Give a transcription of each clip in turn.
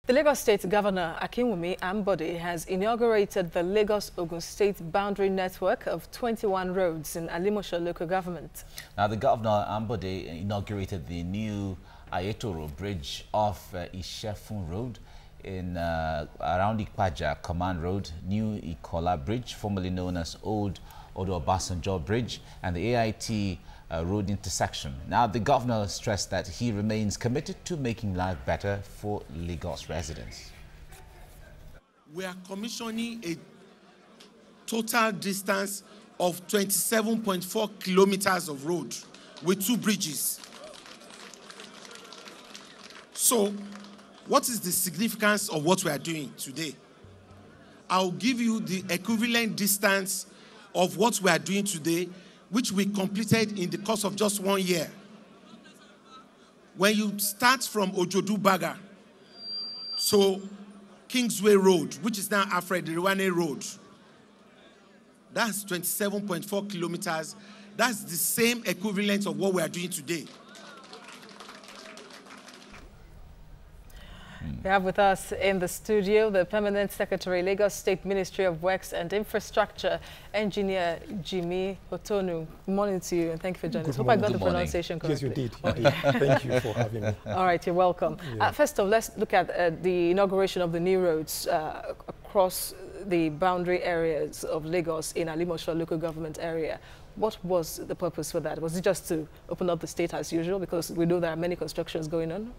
The Lagos State Governor Akinwumi Ambode has inaugurated the Lagos-Ogun State boundary network of 21 roads in Alimosho local government. Now, the Governor Ambode inaugurated the new Ayetoro Bridge off Ishefun Road in around Ikpaja Command Road, New Ikola Bridge, formerly known as Old Odo Obasanjo Bridge, and the AIT road intersection. Now, the governor stressed that he remains committed to making life better for Lagos residents. We are commissioning a total distance of 27.4 kilometers of road with 2 bridges. So, what is the significance of what we are doing today? I'll give you the equivalent distance of what we are doing today, which we completed in the course of just 1 year. When you start from Ojodu Baga, so Kingsway Road, which is now Afred-Iriwane Road, that's 27.4 kilometers. That's the same equivalent of what we are doing today. We have with us in the studio the Permanent Secretary, Lagos State Ministry of Works and Infrastructure, Engineer Jimmy Otonu. Good morning to you and thank you for joining us. Hope I got the pronunciation correctly. Yes, you did. Thank you for having me. All right, you're welcome. Yeah. First of all, let's look at the inauguration of the new roads across the boundary areas of Lagos in Alimosho local government area. What was the purpose for that? Was it just to open up the state as usual? Because we know there are many constructions going on.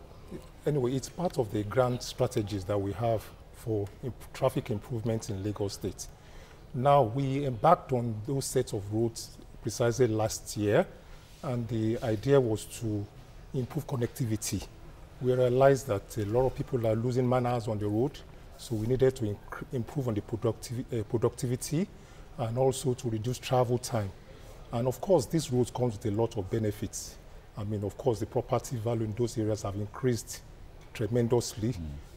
Anyway, it's part of the grand strategies that we have for traffic improvements in Lagos State. Now, we embarked on those sets of roads precisely last year, and the idea was to improve connectivity. We realized that a lot of people are losing man-hours on the road, so we needed to improve on the productivity and also to reduce travel time. And of course, these roads come with a lot of benefits. I mean, of course, the property value in those areas have increased tremendously.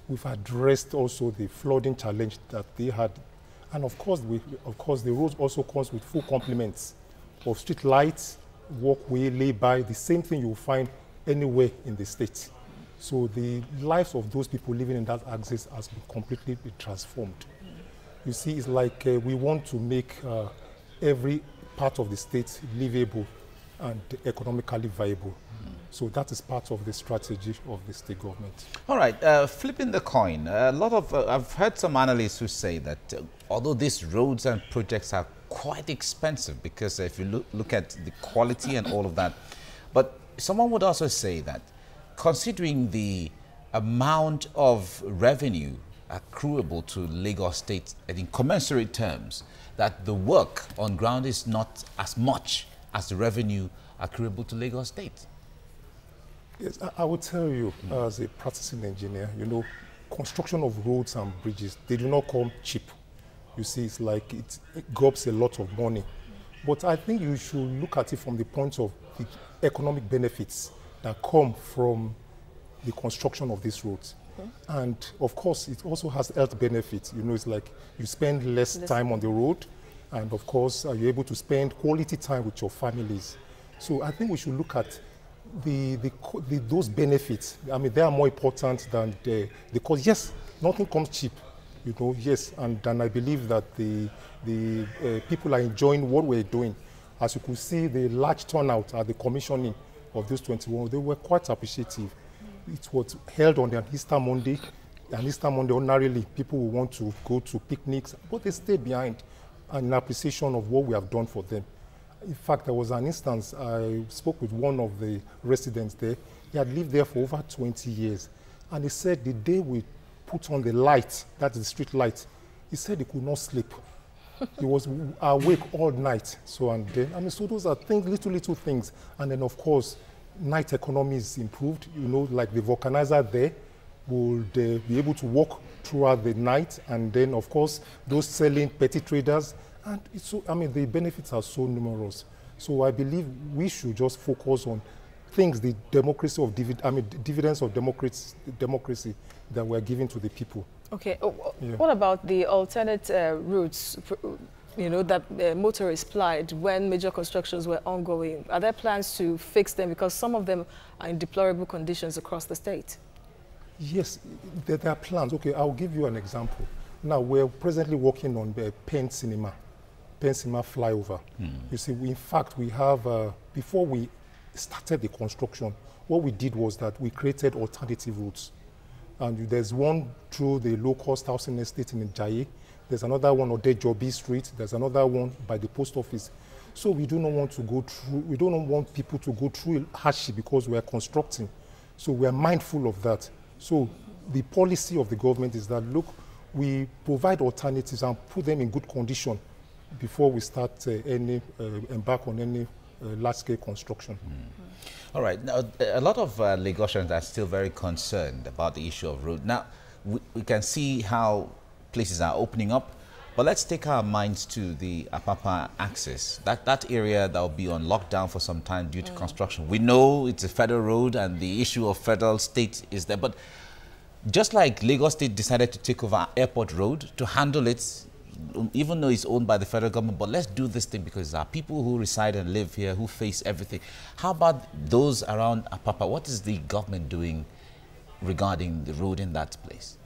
We've addressed also the flooding challenge that they had. And of course, the roads also comes with full complements of street lights, walkway, lay-by, the same thing you'll find anywhere in the state. So the lives of those people living in that axis has been completely transformed. You see, it's like we want to make every part of the state livable and economically viable. So that is part of the strategy of the state government. All right, flipping the coin, I've heard some analysts who say that although these roads and projects are quite expensive, because if you look at the quality and all of that, but someone would also say that considering the amount of revenue accruable to Lagos State in commensurate terms, that the work on ground is not as much as the revenue accruable to Lagos State. Yes, I will tell you, as a practicing engineer, you know, construction of roads and bridges, they do not come cheap. You see, it's like it gobs a lot of money. But I think you should look at it from the point of the economic benefits that come from the construction of these roads. And of course, it also has health benefits. You know, it's like you spend less time on the road, and of course, you're able to spend quality time with your families. So I think we should look at those benefits. I mean, they are more important than the cost. Yes, nothing comes cheap, you know, yes. And I believe that the people are enjoying what we're doing. As you could see, the large turnout at the commissioning of those 21, they were quite appreciative. It was held on an Easter Monday. And Easter Monday, ordinarily, people will want to go to picnics, but they stay behind in appreciation of what we have done for them. In fact, there was an instance, I spoke with one of the residents there. He had lived there for over 20 years. And he said the day we put on the light, that's the street light, he said he could not sleep. He was awake all night. So, and then, I mean, so those are things, little things. And then, of course, night economy is improved. You know, like the vulcanizer there would be able to walk throughout the night. And then, of course, those selling petty traders. And it's so, I mean, the benefits are so numerous. So I believe we should just focus on things, the democracy of dividends of democracy that we're giving to the people. Okay. What about the alternate routes, you know, that motorists plied when major constructions were ongoing? Are there plans to fix them? Because some of them are in deplorable conditions across the state. Yes, there are plans. Okay, I'll give you an example. Now, we're presently working on the Penn Cinema flyover. You see, in fact, we have, before we started the construction, what we did was that we created alternative routes. And there's one through the low-cost housing estate in Njaye. There's another one on Dejobi Street. There's another one by the post office. So we do not want to go through, we don't want people to go through hardship because we are constructing. So we are mindful of that. So the policy of the government is that, look, we provide alternatives and put them in good condition before we start embark on any large-scale construction. All right. Now, a lot of Lagosians are still very concerned about the issue of road. Now, we can see how places are opening up, but let's take our minds to the Apapa axis. That area that will be on lockdown for some time due to construction. We know it's a federal road and the issue of federal state is there, but just like Lagos State decided to take over Airport Road to handle it, even though it's owned by the federal government, but let's do this thing because there are people who reside and live here who face everything. How about those around Apapa? What is the government doing regarding the road in that place?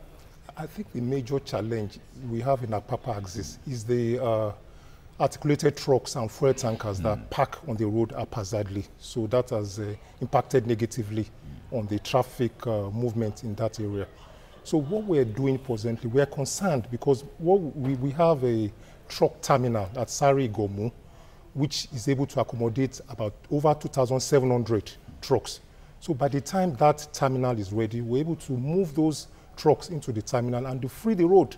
I think the major challenge we have in Apapa axis is the articulated trucks and fuel tankers that park on the road haphazardly. So that has impacted negatively on the traffic movement in that area. So what we're doing presently, we're concerned because we have a truck terminal at Sari Gomu, which is able to accommodate about over 2,700 trucks. So by the time that terminal is ready, we're able to move those trucks into the terminal and to free the road.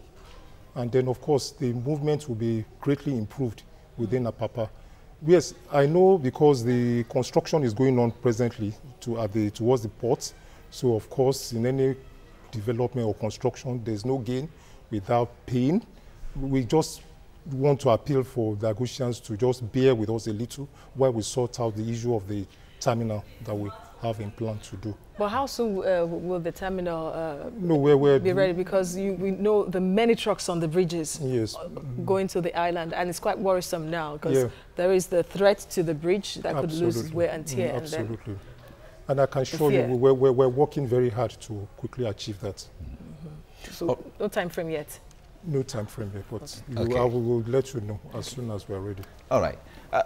And then, of course, the movement will be greatly improved within Apapa. Yes, I know because the construction is going on presently towards the port. So, of course, in any development or construction, there's no gain without pain. We just want to appeal for the Lagosians to just bear with us a little while we sort out the issue of the terminal that we have in plan to do. But how soon will the terminal be ready? Because we know the many trucks on the bridges going to the island, and it's quite worrisome now because there is the threat to the bridge that could lose wear and tear. Absolutely. And I can assure you, we're working very hard to quickly achieve that. So no time frame yet? No time frame yet, but I will let you know as soon as we're ready. All right.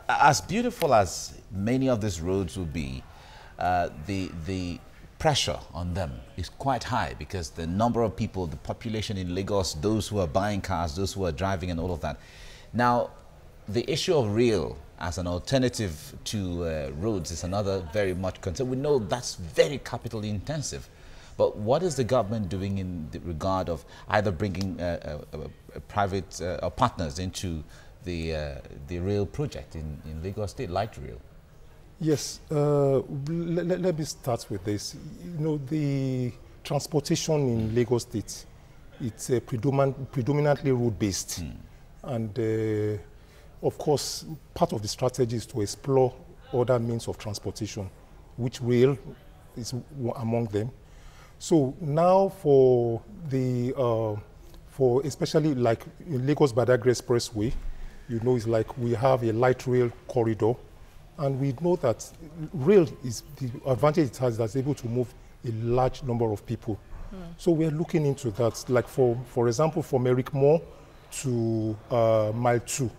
As beautiful as many of these roads will be, the pressure on them is quite high because the number of people, the population in Lagos, those who are buying cars, those who are driving and all of that. Now, the issue of rail as an alternative to roads is another very much concern. We know that's very capital intensive. But what is the government doing in the regard of either bringing private partners into the rail project in Lagos State, light rail? Yes, let me start with this. You know, the transportation in Lagos State, it's predominantly road-based. And of course, part of the strategy is to explore other means of transportation, which rail is among them. So now for especially like in Lagos Badagry Expressway, you know, it's like we have a light rail corridor. And we know that rail is the advantage it has that's able to move a large number of people. So we're looking into that. Like for example, from Eric Moore to Mile 2,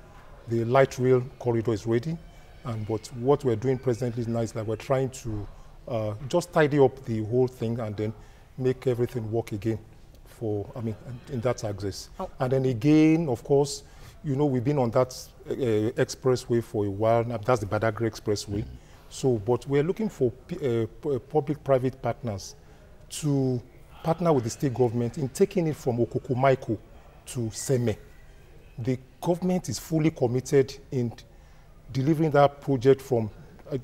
the light rail corridor is ready. And what we're doing presently now is that we're trying to just tidy up the whole thing and then make everything work again in that axis. And then again, of course, you know, we've been on that expressway for a while now. That's the Badagry Expressway. So, but we're looking for public-private partners to partner with the state government in taking it from Okokomaiko to Seme. The government is fully committed in delivering that project from,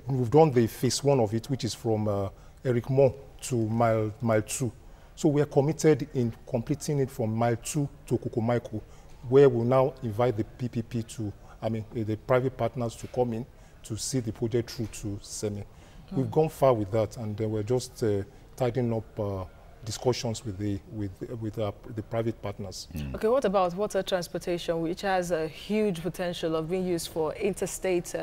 we've done the phase 1 of it, which is from Eric Moore to mile 2. So we are committed in completing it from Mile 2 to Okokomaiko, where we'll now invite the PPP to, the private partners to come in to see the project through to Seme. We've gone far with that, and we're just tidying up discussions with the private partners. Okay, what about water transportation, which has a huge potential of being used for interstate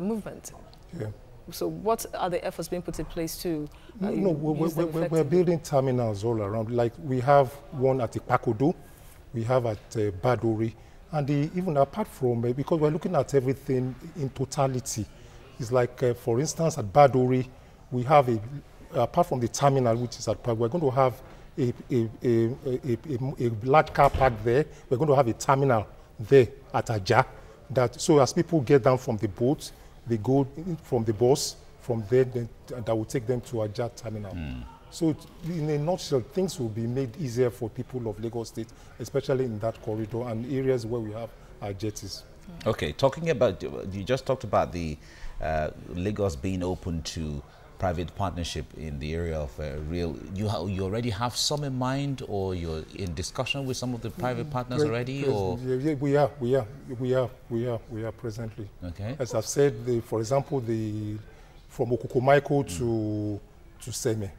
movement? Yeah. So what are the efforts being put in place to No, we're building terminals all around. Like we have one at Ipakodo, we have at Badori, and even apart from, because we're looking at everything in totality, it's like, for instance, at Badori, we have apart from the terminal, which is at Park, we're going to have a large car park there. We're going to have a terminal there at Aja. So as people get down from the boat, they go from the bus, from there, that will take them to Aja terminal. So in a nutshell, things will be made easier for people of Lagos State, especially in that corridor and areas where we have our jetties. Okay, talking about, you just talked about the Lagos being open to private partnership in the area of rail. You already have some in mind, or you're in discussion with some of the private partners already? Or? Yeah, we are presently. Okay. As I've said, for example, from Okukomaiko to Seme,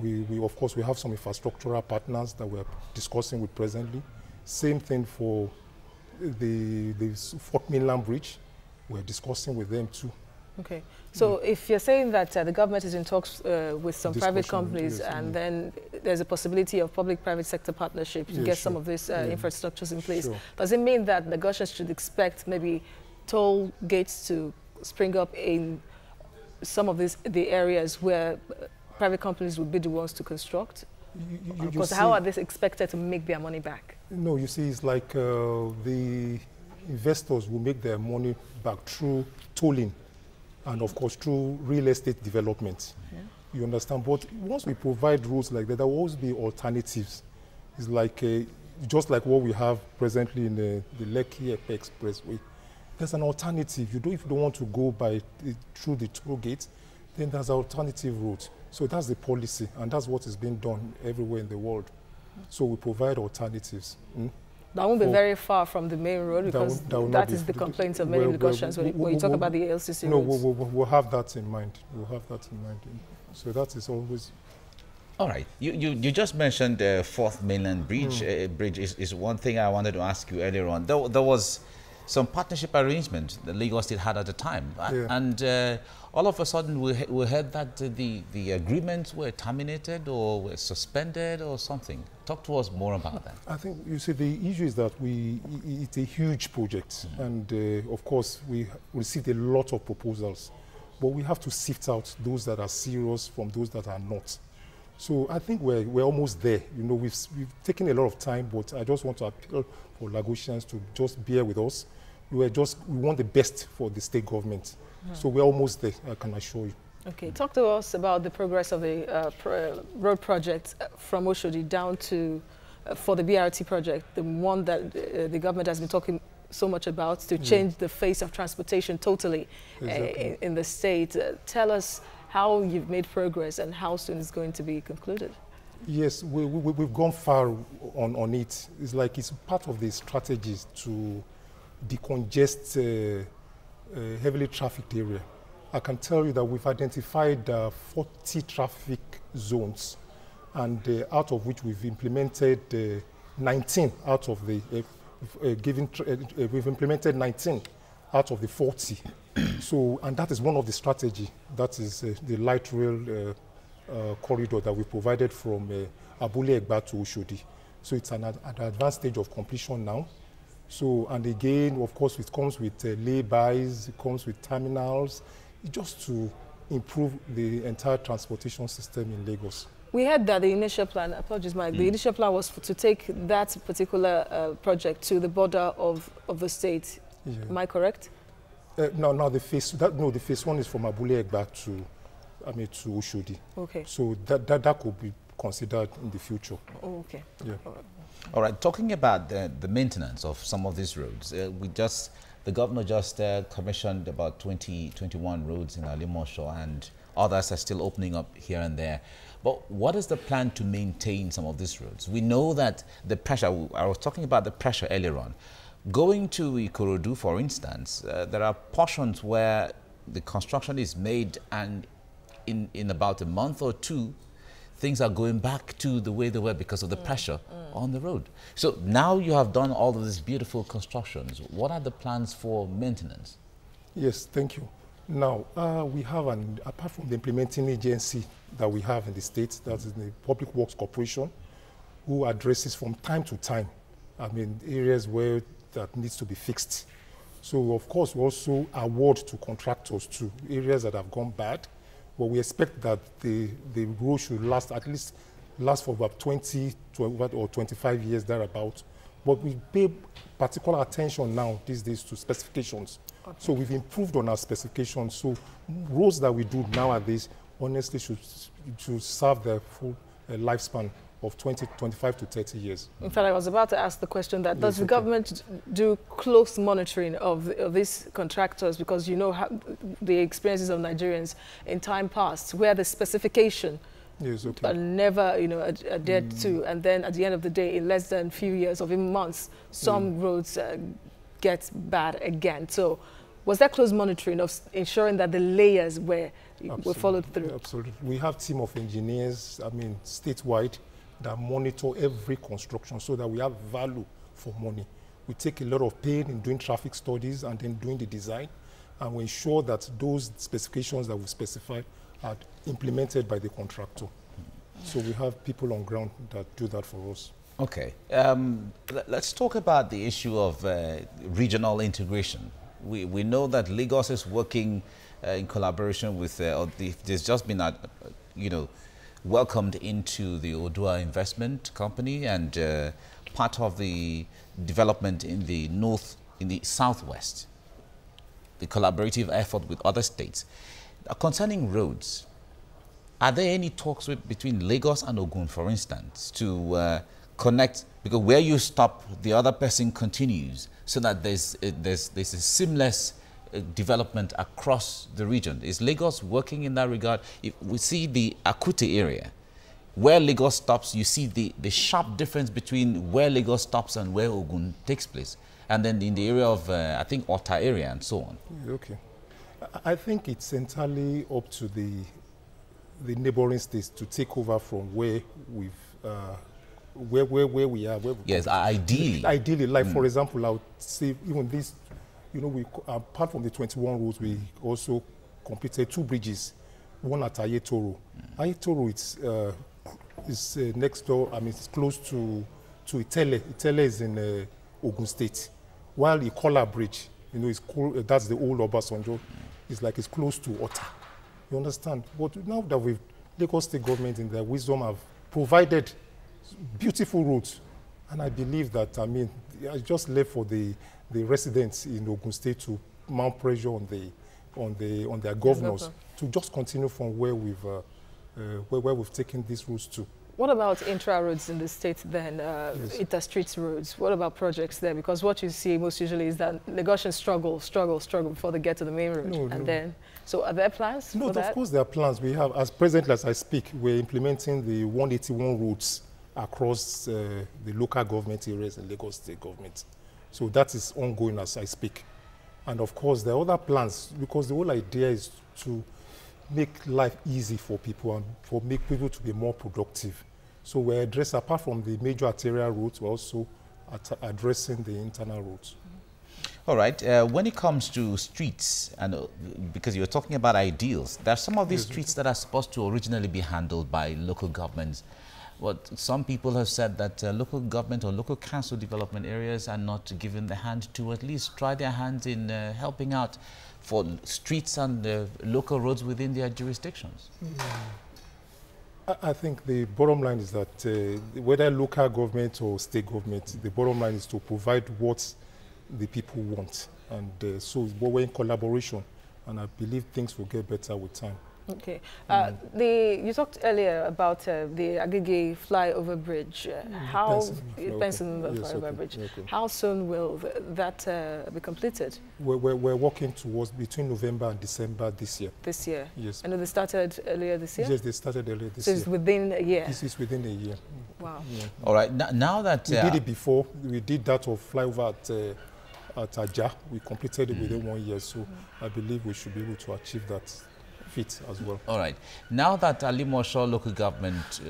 we of course we have some infrastructural partners that we're discussing with presently. Same thing for the Fort Mainland Bridge. We're discussing with them too. Okay, so if you're saying that the government is in talks with some private companies, yes, and then there's a possibility of public-private sector partnership to get some of these infrastructures in place, does it mean that Lagosians should expect maybe toll gates to spring up in some of the areas where private companies would be the ones to construct? Because how are they expected to make their money back? No, you see, it's like the investors will make their money back through tolling, and of course through real estate development. Yeah. You understand? But once we provide roads like that, there will always be alternatives. It's like just like what we have presently in the Lekki Expressway. There's an alternative. If you don't want to go through the toll gate, then there's an alternative route. So that's the policy, and that's what is being done everywhere in the world. So we provide alternatives. That won't be very far from the main road, because that is the complaints of many Lagosians when you talk about the LCC roads. No, we'll have that in mind. We'll have that in mind. So that is always... All right. You just mentioned the Fourth Mainland Bridge. Bridge is one thing I wanted to ask you earlier on. There was some partnership arrangement that Lagos State had at the time. Yeah. And all of a sudden we heard that the agreements were terminated or were suspended or something. Talk to us more about that. I think, you see, the issue is that it's a huge project. And of course, we received a lot of proposals. But we have to sift out those that are serious from those that are not. So I think we're almost there. You know, we've taken a lot of time, but I just want to appeal for Lagosians to just bear with us. We want the best for the state government. So we're almost there, I can assure you. Okay, talk to us about the progress of the road project from Oshodi down to, for the BRT project, the one that the government has been talking so much about to change the face of transportation totally in the state. Tell us how you've made progress and how soon it's going to be concluded. Yes, we've gone far on it. It's like it's part of the strategies to decongest heavily trafficked area. I can tell you that we've identified 40 traffic zones, and out of which we've implemented 19 out of the we've implemented 19 out of the 40. So, and that is one of the strategy. That is the light rail corridor that we provided from Abule Egba to Oshodi. So it's at an advanced stage of completion now. So, and again, of course, it comes with lay-bys, it comes with terminals, just to improve the entire transportation system in Lagos. We heard that the initial plan, apologies Mike, the initial plan was to take that particular project to the border of the state. Yeah. Am I correct? No, the phase one is from Abule Egba to Oshodi. Okay. So that could be considered in the future. Oh, okay. Yeah. All right. Talking about the maintenance of some of these roads, the governor just commissioned about 21 roads in Alimosho, and others are still opening up here and there. But what is the plan to maintain some of these roads? We know that the pressure, I was talking about the pressure earlier on. Going to Ikorodu, for instance, there are portions where the construction is made, and in about a month or two, things are going back to the way they were because of the pressure on the road. So now you have done all of these beautiful constructions. What are the plans for maintenance? Yes, thank you. Now, we have apart from the implementing agency that we have in the state, that is the Public Works Corporation, who addresses from time to time, I mean, areas where that needs to be fixed. So, of course, we also award to contractors to areas that have gone bad, but we expect that the road should last for about 20 or 25 years thereabout. But we pay particular attention now these days to specifications. Okay. So we've improved on our specifications. So roads that we do nowadays honestly should serve the full lifespan of 25 to 30 years. In fact, I was about to ask the question that does the government do close monitoring of these contractors, because you know how the experiences of Nigerians in time past where the specification are never, you know, adhered to, and then at the end of the day, in less than a few years or even months, some roads get bad again. So was there close monitoring of ensuring that the layers were followed through? Absolutely. We have a team of engineers, I mean, statewide, that monitor every construction so that we have value for money. We take a lot of pain in doing traffic studies and then doing the design, and we ensure that those specifications that we specified are implemented by the contractor. So we have people on ground that do that for us. Okay. Let's talk about the issue of regional integration. We know that Lagos is working in collaboration with, there's just been, welcomed into the Odua Investment Company, and part of the development in the southwest, the collaborative effort with other states. Concerning roads, are there any talks between Lagos and Ogun, for instance, to connect, because where you stop, the other person continues, so that there's a seamless development across the region? Is Lagos working in that regard? If we see the Akute area, where Lagos stops, you see the sharp difference between where Lagos stops and where Ogun takes place. And then in the area of, I think, Ota area and so on. Okay. I think it's entirely up to the neighboring states to take over from where we are. Yes, ideally. Ideally, like for example, I would say even this, we apart from the 21 roads, we also completed 2 bridges, one at Ayetoro. Ayetoro, it's next door. I mean, it's close to Itele. Itele is in Ogun State, while Ikola Bridge, it's that's the old Obasanjo. It's close to Ota. You understand? But now that Lagos State government in their wisdom have provided beautiful roads, and I believe that, I mean, I just left for the residents in Ogun State to mount pressure on their governors to just continue from where we've taken these routes to. What about intra-roads in the state then, inter-street roads? What about projects there? Because what you see most usually is that Lagosians struggle before they get to the main road. So are there plans for that? Of course there are plans. We have, as presently as I speak, we're implementing the 181 routes across the local government areas in Lagos State government. So that is ongoing as I speak. And of course there are other plans, because the whole idea is to make life easy for people and make people to be more productive. So we address, apart from the major arterial routes, we're also addressing the internal routes. All right. When it comes to streets, and because you're talking about ideals, there are some of these streets that are supposed to originally be handled by local governments. Some people have said that local government or local council development areas are not given the hand to at least try their hands in helping out for streets and local roads within their jurisdictions. I think the bottom line is that whether local government or state government, the bottom line is to provide what the people want. And so we're in collaboration, and I believe things will get better with time. Okay. You talked earlier about the Agege flyover bridge. Benson flyover bridge. Okay. How soon will that be completed? We're working towards between November and December this year. This year? Yes. And they started earlier this year? Yes, they started earlier this year. So it's within a year? This is within a year. Wow. Yeah. All right. Now that... we did it before. We did that of flyover at Aja. We completed it within 1 year. So I believe we should be able to achieve that fit as well. All right. Now that Alimosho local government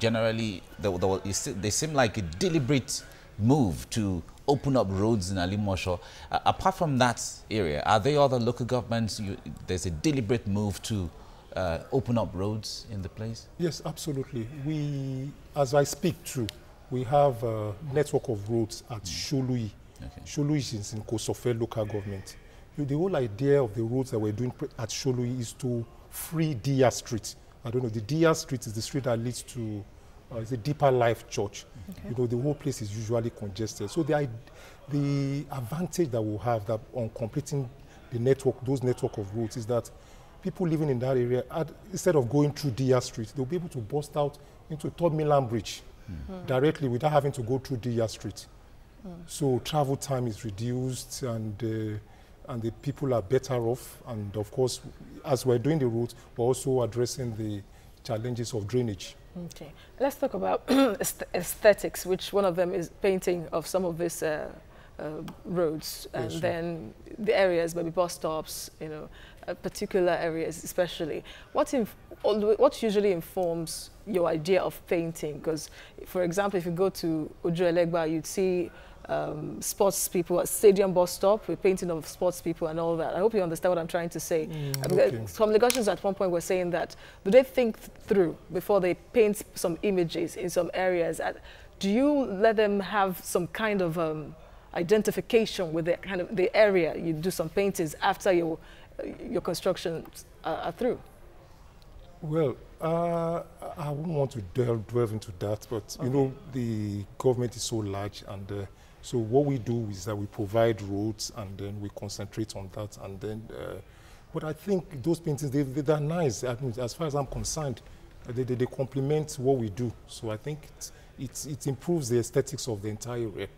generally, they seem like a deliberate move to open up roads in Alimosho. Apart from that area, are there other local governments, there's a deliberate move to open up roads in the place? Yes, absolutely. We, as I speak too, we have a network of roads at Sholui. Okay. Sholui is in Kosofe local government. The whole idea of the roads that we're doing at Sholui is to free Dia Street. I don't know, the Dia Street is the street that leads to the Deeper Life Church. Okay. You know, the whole place is usually congested. So the advantage that we'll have that on completing the network, those network of roads, is that people living in that area, instead of going through Dia Street, they'll be able to bust out into Third Milan Bridge directly without having to go through Dia Street. So travel time is reduced, and the people are better off. And of course, as we're doing the routes, we're also addressing the challenges of drainage. Okay, let's talk about aesthetics, which one of them is painting of some of these roads, and then the areas, maybe bus stops, you know, particular areas especially. What usually informs your idea of painting? Because, for example, if you go to Ojuelegba, you'd see sports people at stadium bus stop with painting of sports people and all that. I hope you understand what I'm trying to say. Okay. Some Lagosians at one point were saying that, do they think through before they paint some images in some areas? Do you let them have some kind of identification with the kind of the area? You do some paintings after your constructions are through? Well, I wouldn't want to delve into that, but you know, the government is so large, and so what we do is that we provide roads, and then we concentrate on that, and then. But I think those paintings, they're nice. I mean, as far as I'm concerned, they complement what we do. So I think it improves the aesthetics of the entire area.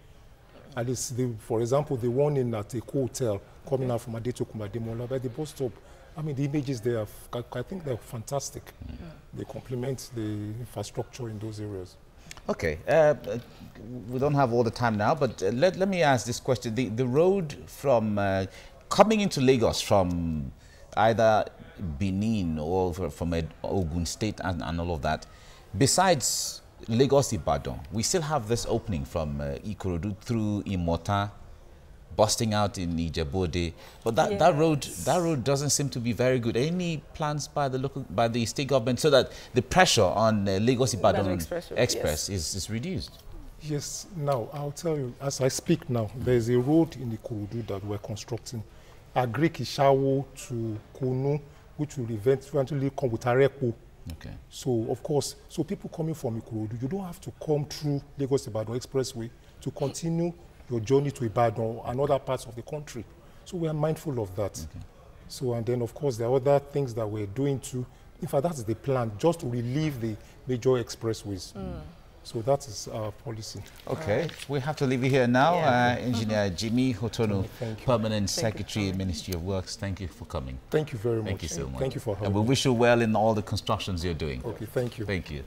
At least, for example, the one in at a hotel coming out from Adetokunba Demola by the bus stop. I mean, the images there, I think they're fantastic. They complement the infrastructure in those areas. Okay, we don't have all the time now, but let me ask this question. The road from coming into Lagos from either Benin or from Ogun State and all of that, besides Lagos-Ibadan, we still have this opening from Ikorodu through Imota, busting out in Ijebu-Ode, but that road doesn't seem to be very good. Any plans by the state government so that the pressure on Lagos-Ibadan Express is reduced? Yes. Now I'll tell you, as I speak now, there is a road in Ikorodu that we're constructing, Agric-Ishawo to Kunu, which will eventually come with Arepo. Okay. So of course, so people coming from Ikorodu, you don't have to come through Lagos-Ibadan Expressway to continue your journey to Ibadan and other parts of the country. So we are mindful of that. Okay. So, and then of course there are other things that we're doing too. In fact, that's the plan, just to relieve the major expressways. So that is our policy. Okay, we have to leave you here now. Engineer Jimmy Hotonu, Permanent Secretary, Ministry of Works, thank you for coming. Thank you very much. Thank you so much. Thank you for having me. And we wish you well in all the constructions you're doing. Okay, thank you. Thank you.